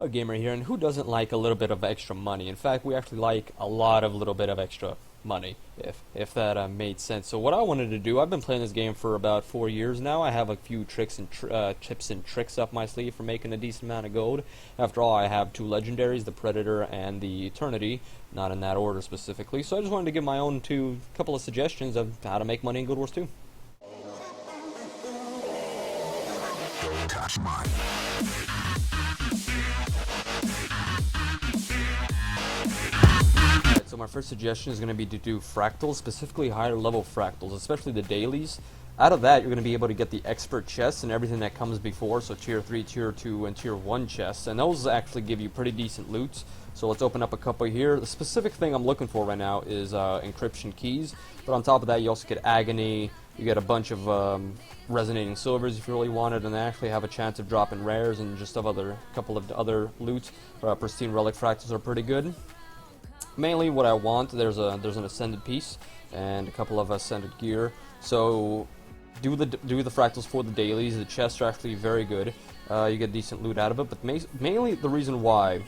AGamer here, and who doesn't like a little bit of extra money? In fact, we actually like a lot of little bit of extra money, if that made sense. So what I wanted to do, I've been playing this game for about 4 years now. I have a few tricks and tips and tricks up my sleeve for making a decent amount of gold. After all, I have two legendaries, the Predator and the Eternity, not in that order specifically. So I just wanted to give my own couple of suggestions of how to make money in Guild Wars 2. Touch mine. So my first suggestion is going to be to do fractals, specifically higher level fractals, especially the dailies. Out of that, you're going to be able to get the expert chests and everything that comes before, so tier 3, tier 2, and tier 1 chests, and those actually give you pretty decent loot. So let's open up a couple here. The specific thing I'm looking for right now is encryption keys, but on top of that, you also get agony, you get a bunch of resonating silvers if you really want it, and they actually have a chance of dropping rares and just a couple of other loot. Pristine relic fractals are pretty good. Mainly what I want, there's an ascended piece and a couple of ascended gear. So do the fractals for the dailies. The chests are actually very good. You get decent loot out of it, but mainly the reason why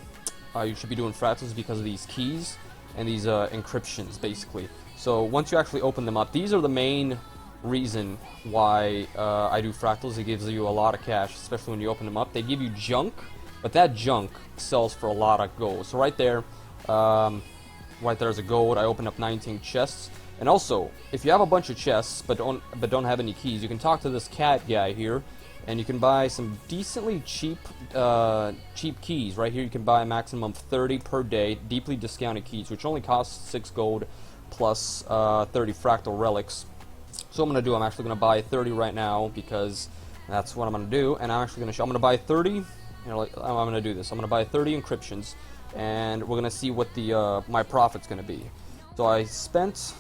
you should be doing fractals is because of these keys and these encryptions, basically. So once you actually open them up, these are the main reason why I do fractals. It gives you a lot of cash, especially when you open them up. They give you junk, but that junk sells for a lot of gold. So right there, right there's a gold. I opened up 19 chests. And also, if you have a bunch of chests but don't have any keys, you can talk to this cat guy here, and you can buy some decently cheap keys. Right here, you can buy a maximum of 30 per day, deeply discounted keys, which only costs 6 gold plus 30 fractal relics. So I'm actually gonna buy 30 right now because that's what I'm gonna do. And I'm gonna buy 30. I'm gonna do this. I'm gonna buy 30 encryptions, and we're gonna see what the my profit's gonna be. So I spent,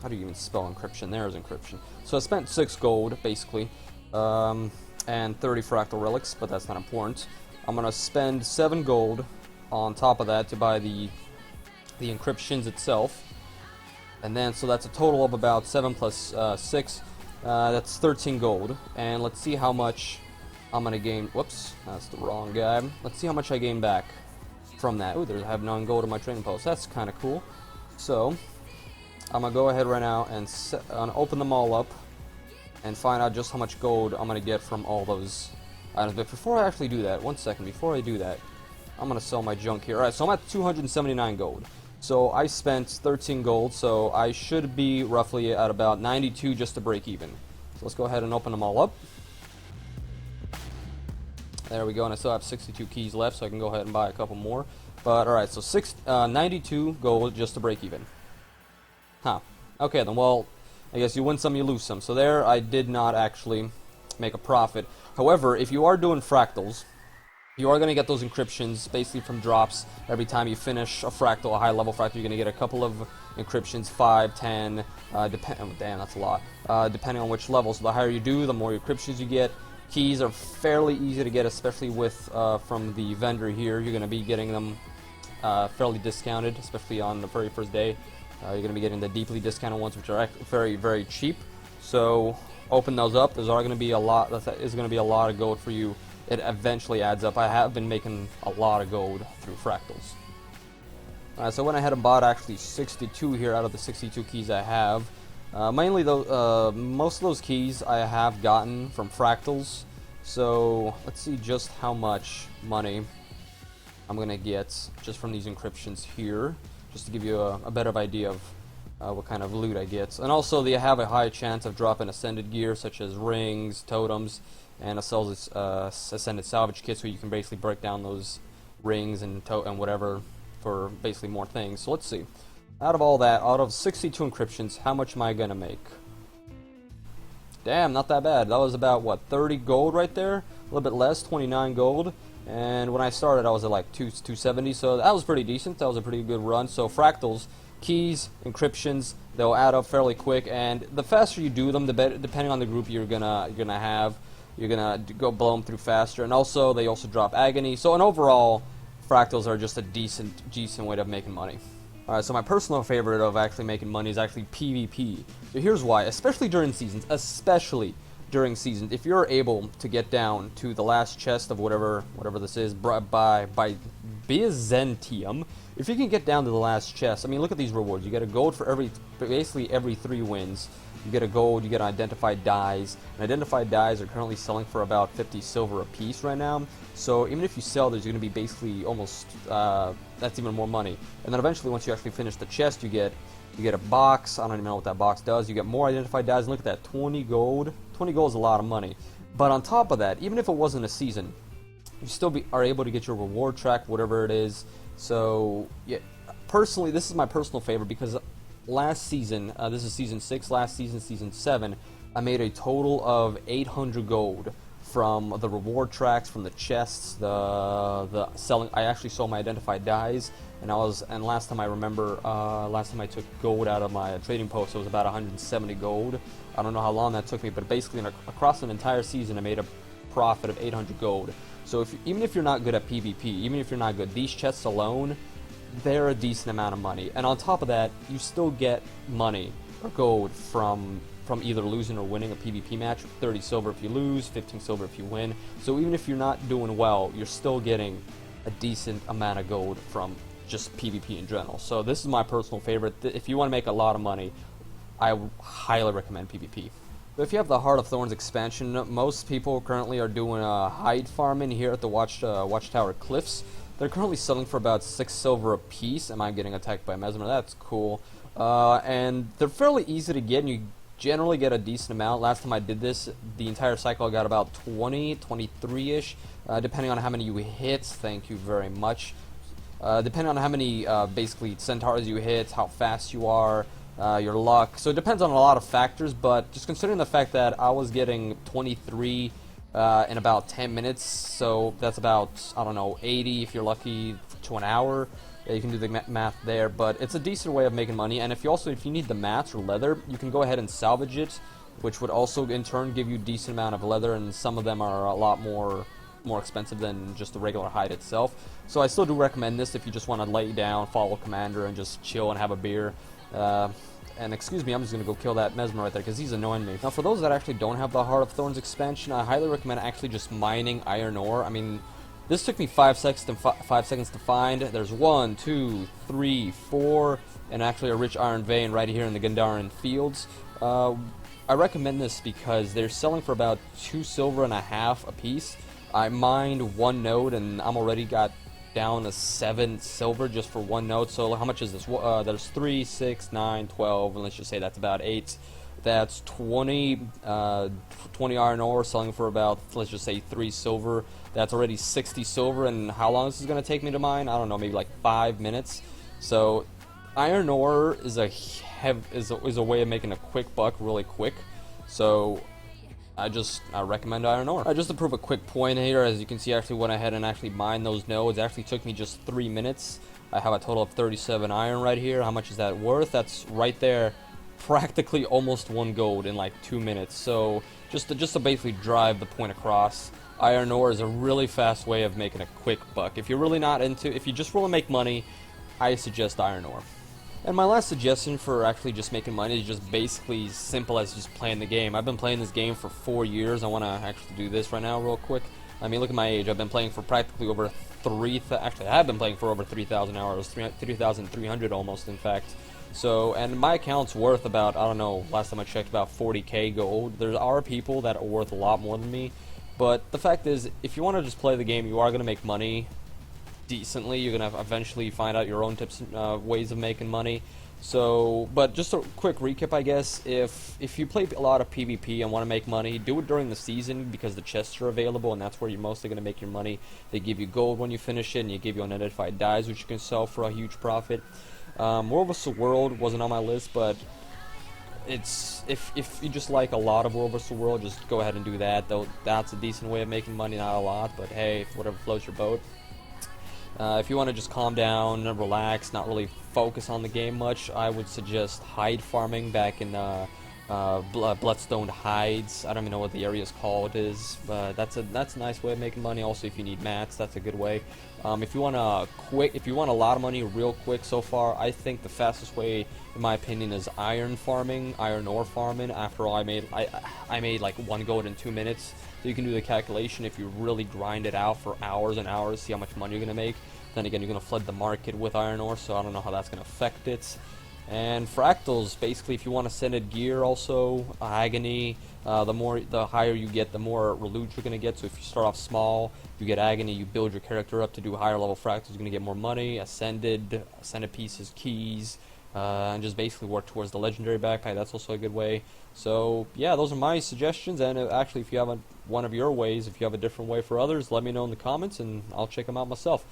how do you even spell encryption? There's encryption. So I spent 6 gold basically, and 30 fractal relics, but that's not important. I'm gonna spend 7 gold on top of that to buy the encryptions itself, and then so that's a total of about 7 plus 6. That's 13 gold, and let's see how much I'm gonna gain. Whoops, that's the wrong guy. Let's see how much I gain back from that. Ooh, I have 9 gold in my trading post. That's kind of cool. So I'm gonna go ahead right now and open them all up and find out just how much gold I'm gonna get from all those items. But before I actually do that, one second, before I do that, I'm gonna sell my junk here. Alright, so I'm at 279 gold. So I spent 13 gold, so I should be roughly at about 92 just to break even. So let's go ahead and open them all up. There we go, and I still have 62 keys left, so I can go ahead and buy a couple more. But alright, so 92 gold just to break even. Huh. Okay then, well, I guess you win some, you lose some. So there, I did not actually make a profit. However, if you are doing fractals, you are going to get those encryptions basically from drops. Every time you finish a fractal, a high level fractal, you're going to get a couple of encryptions, 5, 10, damn, that's a lot, depending on which level. So the higher you do, the more encryptions you get. Keys are fairly easy to get, especially with from the vendor here. You're going to be getting them fairly discounted, especially on the very first day. You're going to be getting the deeply discounted ones, which are very, very cheap. So open those up. There's going to be a lot. That is going to be a lot of gold for you. It eventually adds up. I have been making a lot of gold through fractals. Alright, so I went ahead and bought actually 62 here out of the 62 keys I have. Mainly though, most of those keys I have gotten from fractals. So let's see just how much money I'm gonna get just from these encryptions here, just to give you a better idea of what kind of loot I get. And also they have a high chance of dropping ascended gear such as rings, totems, and it sells ascended salvage kits, so you can basically break down those rings and whatever for basically more things. So let's see. Out of all that, out of 62 encryptions, how much am I gonna make? Damn, not that bad. That was about, what, 30 gold right there? A little bit less, 29 gold. And when I started, I was at like 270, so that was pretty decent. That was a pretty good run. So fractals, keys, encryptions, they'll add up fairly quick, and the faster you do them, the better, depending on the group you're gonna have. You're gonna go blow them through faster, and also they also drop agony. So, and overall, fractals are just a decent way of making money. Alright, so my personal favorite of actually making money is actually PvP. So here's why, especially during seasons, especially during season, if you're able to get down to the last chest of whatever this is by Byzantium, if you can get down to the last chest, I mean, look at these rewards. You get a gold for basically every 3 wins. You get a gold, you get identified dies. And identified dies are currently selling for about 50 silver a piece right now. So even if you sell, there's going to be basically almost, that's even more money. And then eventually, once you actually finish the chest, you get a box. I don't even know what that box does. You get more identified dies. And look at that, 20 gold. 20 gold is a lot of money. But on top of that, even if it wasn't a season, you still are able to get your reward track, whatever it is. So, yeah, personally, this is my personal favorite because last season, this is season 6, last season, season 7, I made a total of 800 gold from the reward tracks, from the chests, the selling. I actually sold my identified dies, and last time I remember, last time I took gold out of my trading post, it was about 170 gold. I don't know how long that took me, but basically across an entire season, I made a profit of 800 gold. So even if you're not good at PvP, even if you're not good, these chests alone, they're a decent amount of money. And on top of that, you still get money or gold from either losing or winning a PvP match. 30 silver if you lose, 15 silver if you win. So even if you're not doing well, you're still getting a decent amount of gold from just PvP in general. So this is my personal favorite. If you want to make a lot of money, I highly recommend PvP. But if you have the Heart of Thorns expansion, most people currently are doing hide farming here at the Watchtower Cliffs. They're currently selling for about 6 silver a piece. Am I getting attacked by Mesmer? That's cool. And they're fairly easy to get, and you generally get a decent amount. Last time I did this, the entire cycle I got about 20, 23-ish, depending on how many you hit. Thank you very much. Depending on how many, basically, centaurs you hit, how fast you are, your luck. So it depends on a lot of factors, but just considering the fact that I was getting 23 in about 10 minutes, so that's about, I don't know, 80 if you're lucky to an hour. You can do the math there, but it's a decent way of making money. And if you need the mats or leather, you can go ahead and salvage it, which would also in turn give you a decent amount of leather, and some of them are a lot more expensive than just the regular hide itself. So I still do recommend this if you just want to lay down, follow Commander, and just chill and have a beer. And excuse me, I'm just going to go kill that Mesmer right there because he's annoying me. Now, for those that actually don't have the Heart of Thorns expansion, I highly recommend actually just mining iron ore. I mean, this took me 5 seconds to find. There's 1, 2, 3, 4, and actually a rich iron vein right here in the Gandharan fields. I recommend this because they're selling for about 2 silver and a half a piece. I mined 1 node and I'm already got down to 7 silver just for 1 node. So how much is this? There's 3, 6, 9, 12, and let's just say that's about 8. That's 20 iron ore selling for about, let's just say 3 silver. That's already 60 silver, and how long this is going to take me to mine? I don't know, maybe like 5 minutes. So iron ore is a way of making a quick buck really quick. So I recommend iron ore. Just to prove a quick point here, as you can see, I actually went ahead and actually mined those nodes. It actually took me just 3 minutes. I have a total of 37 iron right here. How much is that worth? That's right there, practically almost 1 gold in like 2 minutes. So just to basically drive the point across, iron ore is a really fast way of making a quick buck. If you're really not if you just want to make money, I suggest iron ore. And my last suggestion for actually just making money is just basically simple as just playing the game. I've been playing this game for 4 years. I want to actually do this right now real quick. I mean, look at my age. I've been playing for practically over actually, I have been playing for over 3,000 hours, 3,300 almost, in fact. So, and my account's worth about, I don't know, last time I checked, about 40k gold. There are people that are worth a lot more than me. But the fact is, if you want to just play the game, you are going to make money decently. You're going to eventually find out your own tips and ways of making money. So, but just a quick recap, I guess, if you play a lot of PvP and want to make money, do it during the season because the chests are available and that's where you're mostly going to make your money. They give you gold when you finish it, and you give you unidentified dies, which you can sell for a huge profit. World vs. World wasn't on my list, but it's if you just like a lot of World vs. World, just go ahead and do that. Though that's a decent way of making money, not a lot, but hey, whatever floats your boat. If you want to just calm down and relax, not really focus on the game much, I would suggest hide farming back in bloodstone hides. I don't even know what the area's called is, but that's a nice way of making money. Also, if you need mats, that's a good way. If you want a lot of money real quick, so far, I think the fastest way, in my opinion, is iron farming, iron ore farming. After all, I made like one gold in 2 minutes. So you can do the calculation if you really grind it out for hours and hours, see how much money you're gonna make. Then again, you're gonna flood the market with iron ore, so I don't know how that's gonna affect it. And fractals, basically, if you want ascended gear, also agony. The higher you get, the more reloot you're gonna get. So if you start off small, you get agony, you build your character up to do higher level fractals, you're gonna get more money. Ascended pieces, keys, and just basically work towards the legendary backpack. That's also a good way. So yeah, those are my suggestions. And actually, if you have one of your ways, if you have a different way for others, let me know in the comments, and I'll check them out myself.